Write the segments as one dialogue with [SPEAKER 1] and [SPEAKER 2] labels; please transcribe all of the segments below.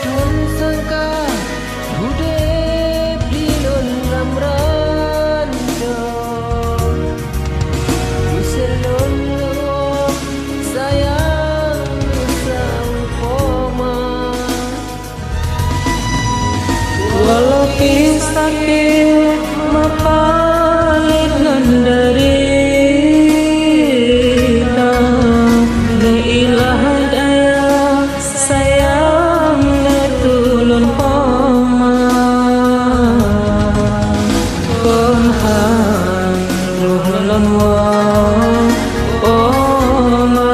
[SPEAKER 1] Tun sangka budep di lon ramrando Uselon lo sayang sang poma
[SPEAKER 2] Walau sakit mapalit nan derita Gailah daya sayang netulun poma Konhan ruhlun wong poma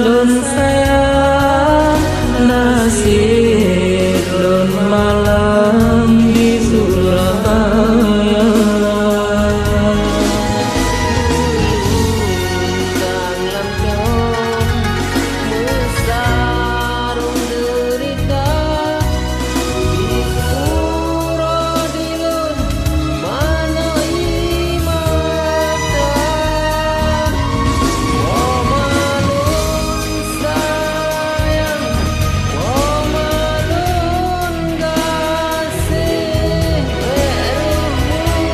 [SPEAKER 2] lun sayang nasib lun malam di Surabaya
[SPEAKER 1] dalam dom musarung derita di suro dilun manoi mata Womalun sayang womalun kasih werumu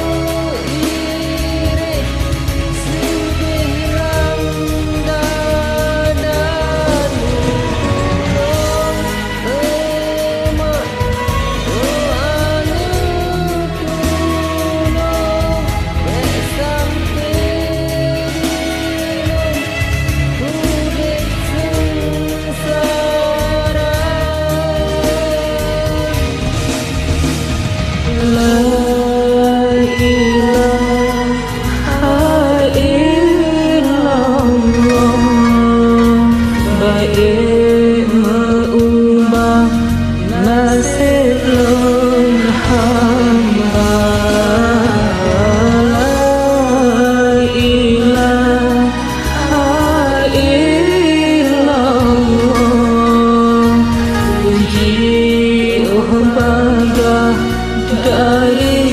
[SPEAKER 1] iri sugih ramdadanu tulung emak doanu tulung besam kedilun kudip sengsara
[SPEAKER 2] La ilaha illallah Baik mengubah nasib lun hamba La ilaha illallah Puji baga dari